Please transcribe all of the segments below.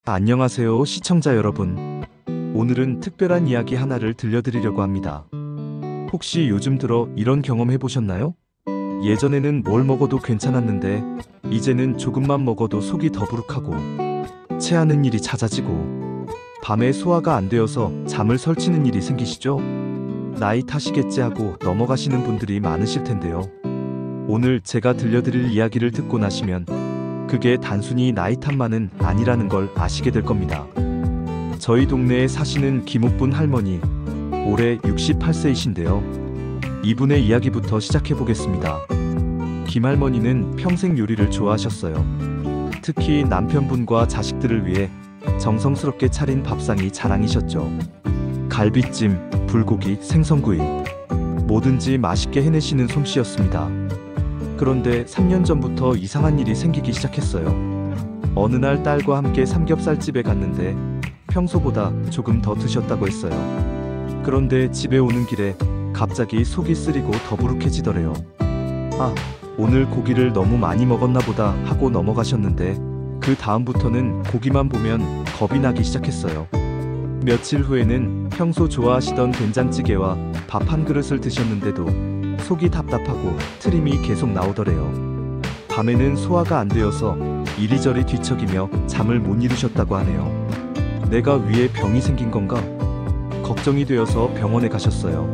안녕하세요, 시청자 여러분. 오늘은 특별한 이야기 하나를 들려드리려고 합니다. 혹시 요즘 들어 이런 경험 해보셨나요? 예전에는 뭘 먹어도 괜찮았는데 이제는 조금만 먹어도 속이 더부룩하고 체하는 일이 잦아지고 밤에 소화가 안 되어서 잠을 설치는 일이 생기시죠? 나이 탓이겠지 하고 넘어가시는 분들이 많으실 텐데요. 오늘 제가 들려드릴 이야기를 듣고 나시면 그게 단순히 나이 탓만은 아니라는 걸 아시게 될 겁니다. 저희 동네에 사시는 김옥분 할머니, 올해 68세이신데요. 이분의 이야기부터 시작해 보겠습니다. 김 할머니는 평생 요리를 좋아하셨어요. 특히 남편분과 자식들을 위해 정성스럽게 차린 밥상이 자랑이셨죠. 갈비찜, 불고기, 생선구이, 뭐든지 맛있게 해내시는 솜씨였습니다. 그런데 3년 전부터 이상한 일이 생기기 시작했어요. 어느 날 딸과 함께 삼겹살집에 갔는데 평소보다 조금 더 드셨다고 했어요. 그런데 집에 오는 길에 갑자기 속이 쓰리고 더부룩해지더래요. 아, 오늘 고기를 너무 많이 먹었나 보다 하고 넘어가셨는데 그 다음부터는 고기만 보면 겁이 나기 시작했어요. 며칠 후에는 평소 좋아하시던 된장찌개와 밥 한 그릇을 드셨는데도 속이 답답하고 트림이 계속 나오더래요. 밤에는 소화가 안 되어서 이리저리 뒤척이며 잠을 못 이루셨다고 하네요. 내가 위에 병이 생긴 건가? 걱정이 되어서 병원에 가셨어요.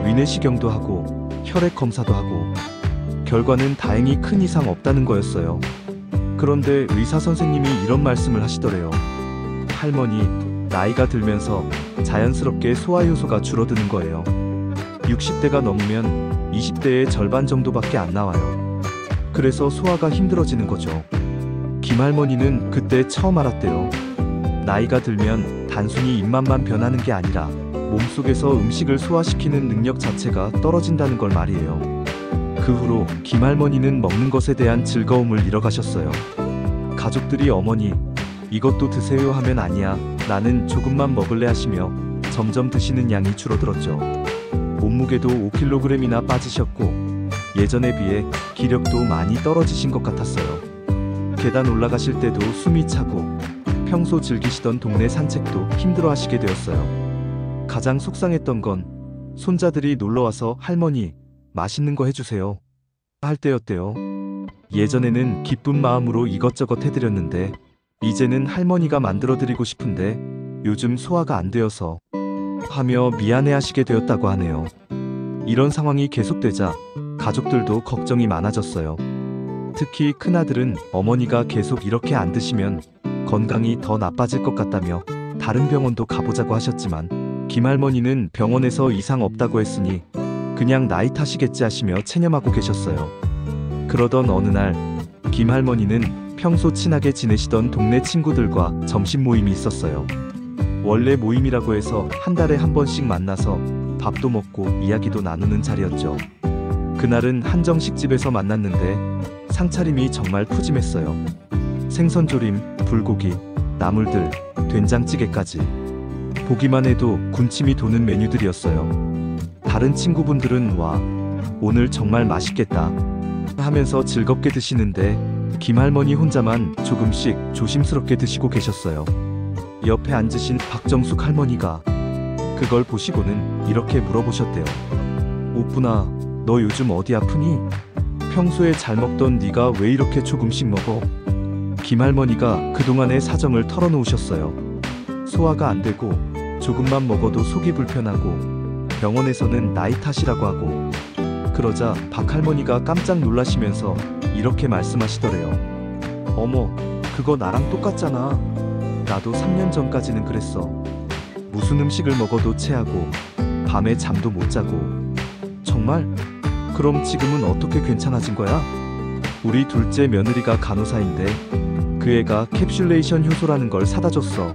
위내시경도 하고 혈액 검사도 하고 결과는 다행히 큰 이상 없다는 거였어요. 그런데 의사 선생님이 이런 말씀을 하시더래요. 할머니, 나이가 들면서 자연스럽게 소화 효소가 줄어드는 거예요. 60대가 넘으면 20대의 절반 정도밖에 안 나와요. 그래서 소화가 힘들어지는 거죠. 김 할머니는 그때 처음 알았대요. 나이가 들면 단순히 입맛만 변하는 게 아니라 몸속에서 음식을 소화시키는 능력 자체가 떨어진다는 걸 말이에요. 그 후로 김 할머니는 먹는 것에 대한 즐거움을 잃어가셨어요. 가족들이 어머니, 이것도 드세요 하면 아니야, 나는 조금만 먹을래 하시며 점점 드시는 양이 줄어들었죠. 몸무게도 5kg이나 빠지셨고 예전에 비해 기력도 많이 떨어지신 것 같았어요. 계단 올라가실 때도 숨이 차고 평소 즐기시던 동네 산책도 힘들어 하시게 되었어요. 가장 속상했던 건 손자들이 놀러와서 할머니, 맛있는 거 해주세요 할 때였대요. 예전에는 기쁜 마음으로 이것저것 해드렸는데 이제는 할머니가 만들어드리고 싶은데 요즘 소화가 안 되어서 하며 미안해하시게 되었다고 하네요. 이런 상황이 계속되자 가족들도 걱정이 많아졌어요. 특히 큰아들은 어머니가 계속 이렇게 안 드시면 건강이 더 나빠질 것 같다며 다른 병원도 가보자고 하셨지만 김할머니는 병원에서 이상 없다고 했으니 그냥 나이 탓이겠지 하시며 체념하고 계셨어요. 그러던 어느 날 김할머니는 평소 친하게 지내시던 동네 친구들과 점심 모임이 있었어요. 원래 모임이라고 해서 한 달에 한 번씩 만나서 밥도 먹고 이야기도 나누는 자리였죠. 그날은 한정식집에서 만났는데 상차림이 정말 푸짐했어요. 생선조림, 불고기, 나물들, 된장찌개까지. 보기만 해도 군침이 도는 메뉴들이었어요. 다른 친구분들은 와, 오늘 정말 맛있겠다 하면서 즐겁게 드시는데 김할머니 혼자만 조금씩 조심스럽게 드시고 계셨어요. 옆에 앉으신 박정숙 할머니가 그걸 보시고는 이렇게 물어보셨대요. 오쁘나, 너 요즘 어디 아프니? 평소에 잘 먹던 네가 왜 이렇게 조금씩 먹어? 김 할머니가 그동안의 사정을 털어놓으셨어요. 소화가 안 되고 조금만 먹어도 속이 불편하고 병원에서는 나이 탓이라고 하고 그러자 박 할머니가 깜짝 놀라시면서 이렇게 말씀하시더래요. 어머, 그거 나랑 똑같잖아. 나도 3년 전까지는 그랬어. 무슨 음식을 먹어도 체하고 밤에 잠도 못 자고. 정말? 그럼 지금은 어떻게 괜찮아진 거야? 우리 둘째 며느리가 간호사인데 그 애가 캡슐레이션 효소라는 걸 사다 줬어.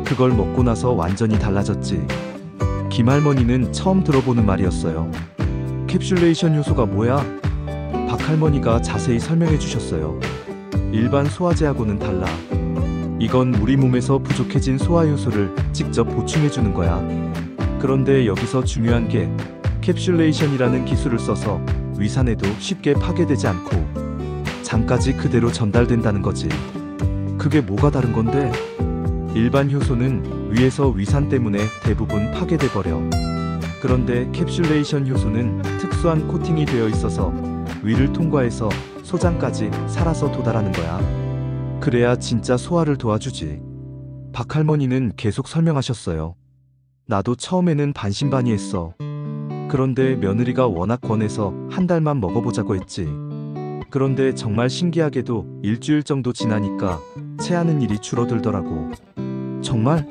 그걸 먹고 나서 완전히 달라졌지. 김 할머니는 처음 들어보는 말이었어요. 캡슐레이션 효소가 뭐야? 박 할머니가 자세히 설명해 주셨어요. 일반 소화제하고는 달라. 이건 우리 몸에서 부족해진 소화효소를 직접 보충해주는 거야. 그런데 여기서 중요한 게 캡슐레이션이라는 기술을 써서 위산에도 쉽게 파괴되지 않고 장까지 그대로 전달된다는 거지. 그게 뭐가 다른 건데? 일반 효소는 위에서 위산 때문에 대부분 파괴돼 버려. 그런데 캡슐레이션 효소는 특수한 코팅이 되어 있어서 위를 통과해서 소장까지 살아서 도달하는 거야. 그래야 진짜 소화를 도와주지. 박할머니는 계속 설명하셨어요. 나도 처음에는 반신반의했어. 그런데 며느리가 워낙 권해서 한 달만 먹어보자고 했지. 그런데 정말 신기하게도 일주일 정도 지나니까 체하는 일이 줄어들더라고. 정말?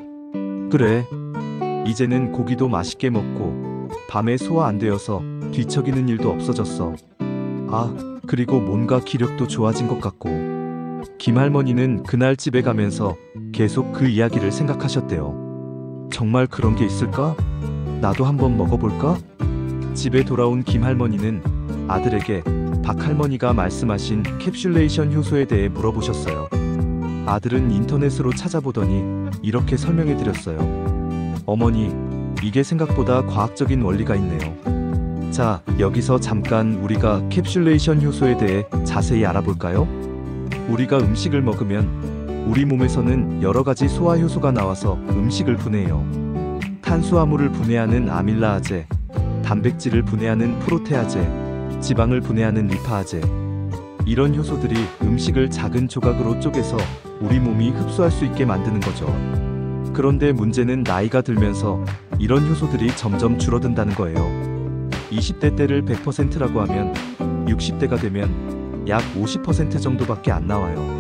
그래. 이제는 고기도 맛있게 먹고 밤에 소화 안 되어서 뒤척이는 일도 없어졌어. 아, 그리고 뭔가 기력도 좋아진 것 같고. 김할머니는 그날 집에 가면서 계속 그 이야기를 생각하셨대요. 정말 그런 게 있을까? 나도 한번 먹어볼까? 집에 돌아온 김할머니는 아들에게 박할머니가 말씀하신 캡슐레이션 효소에 대해 물어보셨어요. 아들은 인터넷으로 찾아보더니 이렇게 설명해 드렸어요. 어머니, 이게 생각보다 과학적인 원리가 있네요. 자, 여기서 잠깐 우리가 캡슐레이션 효소에 대해 자세히 알아볼까요? 우리가 음식을 먹으면 우리 몸에서는 여러 가지 소화 효소가 나와서 음식을 분해해요. 탄수화물을 분해하는 아밀라아제, 단백질을 분해하는 프로테아제, 지방을 분해하는 리파아제. 이런 효소들이 음식을 작은 조각으로 쪼개서 우리 몸이 흡수할 수 있게 만드는 거죠. 그런데 문제는 나이가 들면서 이런 효소들이 점점 줄어든다는 거예요. 20대 때를 100%라고 하면 60대가 되면 약 50% 정도밖에 안 나와요.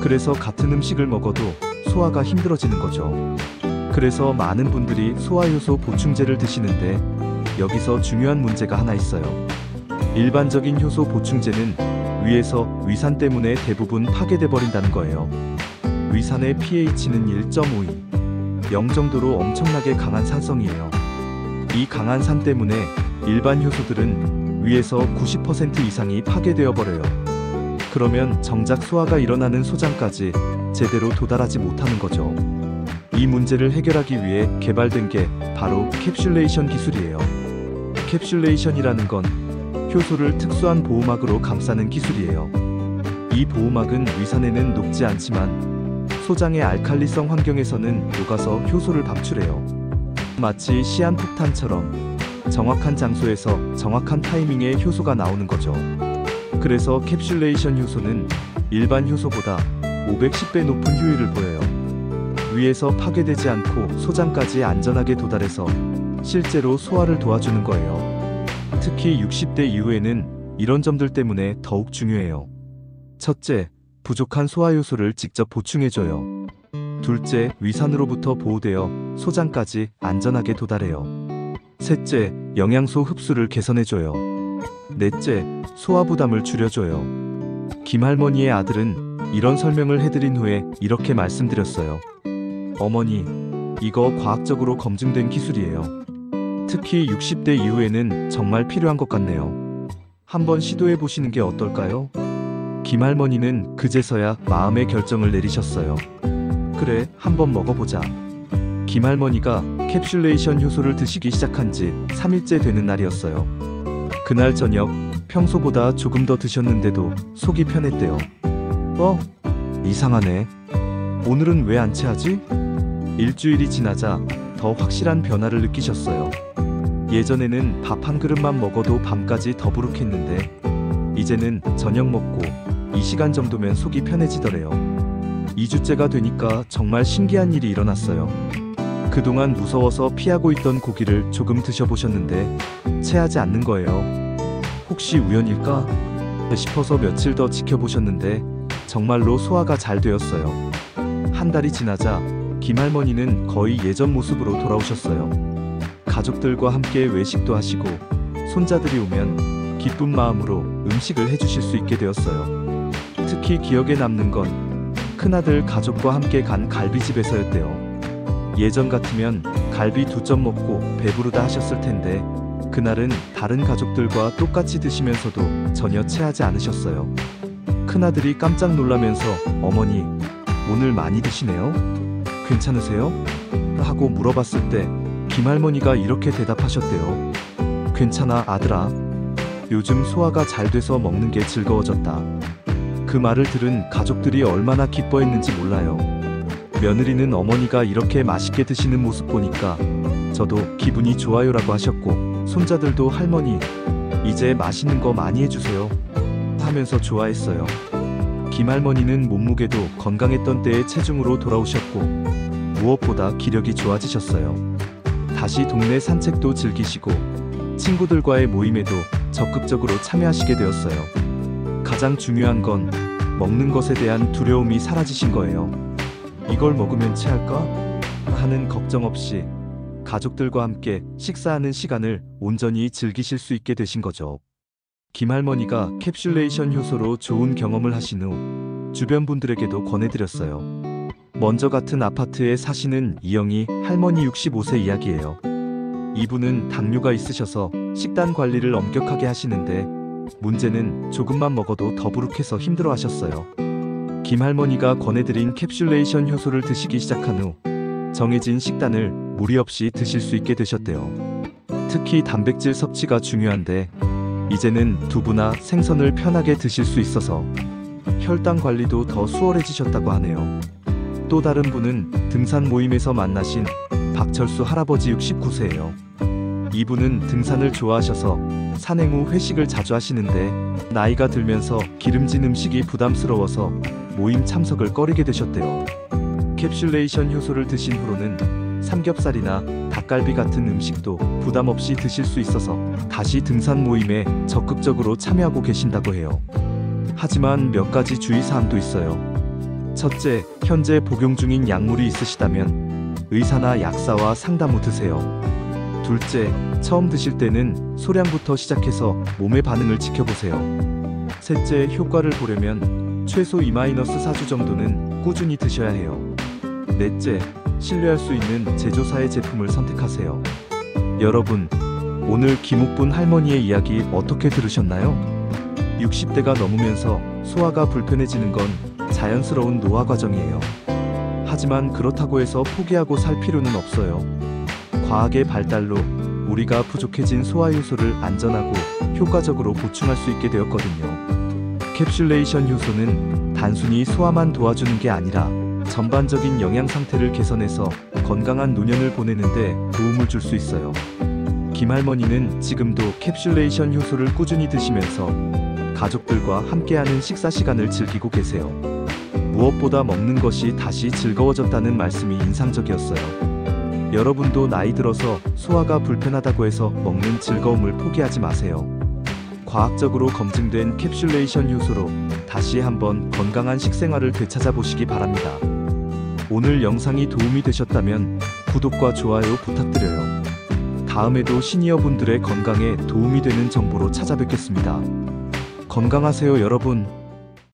그래서 같은 음식을 먹어도 소화가 힘들어지는 거죠. 그래서 많은 분들이 소화효소 보충제를 드시는데 여기서 중요한 문제가 하나 있어요. 일반적인 효소 보충제는 위에서 위산 때문에 대부분 파괴돼 버린다는 거예요. 위산의 pH는 1.52, 0 정도로 엄청나게 강한 산성이에요. 이 강한 산 때문에 일반 효소들은 위에서 90% 이상이 파괴되어 버려요. 그러면 정작 소화가 일어나는 소장까지 제대로 도달하지 못하는 거죠. 이 문제를 해결하기 위해 개발된 게 바로 캡슐레이션 기술이에요. 캡슐레이션이라는 건 효소를 특수한 보호막으로 감싸는 기술이에요. 이 보호막은 위산에는 녹지 않지만 소장의 알칼리성 환경에서는 녹아서 효소를 방출해요. 마치 시한폭탄처럼 정확한 장소에서 정확한 타이밍에 효소가 나오는 거죠. 그래서 캡슐레이션 효소는 일반 효소보다 510배 높은 효율을 보여요. 위에서 파괴되지 않고 소장까지 안전하게 도달해서 실제로 소화를 도와주는 거예요. 특히 60대 이후에는 이런 점들 때문에 더욱 중요해요. 첫째, 부족한 소화효소를 직접 보충해줘요. 둘째, 위산으로부터 보호되어 소장까지 안전하게 도달해요. 셋째, 영양소 흡수를 개선해줘요. 넷째, 소화 부담을 줄여줘요. 김할머니의 아들은 이런 설명을 해드린 후에 이렇게 말씀드렸어요. 어머니, 이거 과학적으로 검증된 기술이에요. 특히 60대 이후에는 정말 필요한 것 같네요. 한번 시도해 보시는 게 어떨까요? 김할머니는 그제서야 마음의 결정을 내리셨어요. 그래, 한번 먹어보자. 김할머니가 캡슐레이션 효소를 드시기 시작한 지 3일째 되는 날이었어요. 그날 저녁, 평소보다 조금 더 드셨는데도 속이 편했대요. 이상하네. 오늘은 왜 안 체하지? 일주일이 지나자 더 확실한 변화를 느끼셨어요. 예전에는 밥 한 그릇만 먹어도 밤까지 더부룩했는데 이제는 저녁 먹고 이 시간 정도면 속이 편해지더래요. 2주째가 되니까 정말 신기한 일이 일어났어요. 그동안 무서워서 피하고 있던 고기를 조금 드셔보셨는데 체하지 않는 거예요. 혹시 우연일까 싶어서 며칠 더 지켜보셨는데 정말로 소화가 잘 되었어요. 한 달이 지나자 김할머니는 거의 예전 모습으로 돌아오셨어요. 가족들과 함께 외식도 하시고 손자들이 오면 기쁜 마음으로 음식을 해주실 수 있게 되었어요. 특히 기억에 남는 건 큰아들 가족과 함께 간 갈비집에서였대요. 예전 같으면 갈비 2점 먹고 배부르다 하셨을 텐데 그날은 다른 가족들과 똑같이 드시면서도 전혀 체하지 않으셨어요. 큰아들이 깜짝 놀라면서 어머니, 오늘 많이 드시네요? 괜찮으세요? 하고 물어봤을 때 김할머니가 이렇게 대답하셨대요. 괜찮아 아들아. 요즘 소화가 잘 돼서 먹는 게 즐거워졌다. 그 말을 들은 가족들이 얼마나 기뻐했는지 몰라요. 며느리는 어머니가 이렇게 맛있게 드시는 모습 보니까 저도 기분이 좋아요라고 하셨고, 손자들도 할머니, 이제 맛있는 거 많이 해주세요 하면서 좋아했어요. 김할머니는 몸무게도 건강했던 때의 체중으로 돌아오셨고, 무엇보다 기력이 좋아지셨어요. 다시 동네 산책도 즐기시고, 친구들과의 모임에도 적극적으로 참여하시게 되었어요. 가장 중요한 건 먹는 것에 대한 두려움이 사라지신 거예요. 이걸 먹으면 체할까? 하는 걱정 없이 가족들과 함께 식사하는 시간을 온전히 즐기실 수 있게 되신 거죠. 김할머니가 캡슐레이션 효소로 좋은 경험을 하신 후 주변 분들에게도 권해드렸어요. 먼저 같은 아파트에 사시는 이영희 할머니 65세 이야기예요. 이분은 당뇨가 있으셔서 식단 관리를 엄격하게 하시는데 문제는 조금만 먹어도 더부룩해서 힘들어 하셨어요. 김할머니가 권해드린 캡슐레이션 효소를 드시기 시작한 후 정해진 식단을 무리 없이 드실 수 있게 되셨대요. 특히 단백질 섭취가 중요한데 이제는 두부나 생선을 편하게 드실 수 있어서 혈당 관리도 더 수월해지셨다고 하네요. 또 다른 분은 등산 모임에서 만나신 박철수 할아버지 69세예요. 이분은 등산을 좋아하셔서 산행 후 회식을 자주 하시는데 나이가 들면서 기름진 음식이 부담스러워서 모임 참석을 꺼리게 되셨대요. 캡슐레이션 효소를 드신 후로는 삼겹살이나 닭갈비 같은 음식도 부담 없이 드실 수 있어서 다시 등산 모임에 적극적으로 참여하고 계신다고 해요. 하지만 몇 가지 주의사항도 있어요. 첫째, 현재 복용 중인 약물이 있으시다면 의사나 약사와 상담 후 드세요. 둘째, 처음 드실 때는 소량부터 시작해서 몸의 반응을 지켜보세요. 셋째, 효과를 보려면 최소 2-4주 정도는 꾸준히 드셔야 해요. 넷째, 신뢰할 수 있는 제조사의 제품을 선택하세요. 여러분, 오늘 김옥분 할머니의 이야기 어떻게 들으셨나요? 60대가 넘으면서 소화가 불편해지는 건 자연스러운 노화 과정이에요. 하지만 그렇다고 해서 포기하고 살 필요는 없어요. 과학의 발달로 우리가 부족해진 소화 효소를 안전하고 효과적으로 보충할 수 있게 되었거든요. 캡슐레이션 효소는 단순히 소화만 도와주는 게 아니라 전반적인 영양 상태를 개선해서 건강한 노년을 보내는데 도움을 줄 수 있어요. 김할머니는 지금도 캡슐레이션 효소를 꾸준히 드시면서 가족들과 함께하는 식사 시간을 즐기고 계세요. 무엇보다 먹는 것이 다시 즐거워졌다는 말씀이 인상적이었어요. 여러분도 나이 들어서 소화가 불편하다고 해서 먹는 즐거움을 포기하지 마세요. 과학적으로 검증된 캡슐레이션 효소로 다시 한번 건강한 식생활을 되찾아 보시기 바랍니다. 오늘 영상이 도움이 되셨다면 구독과 좋아요 부탁드려요. 다음에도 시니어분들의 건강에 도움이 되는 정보로 찾아뵙겠습니다. 건강하세요, 여러분.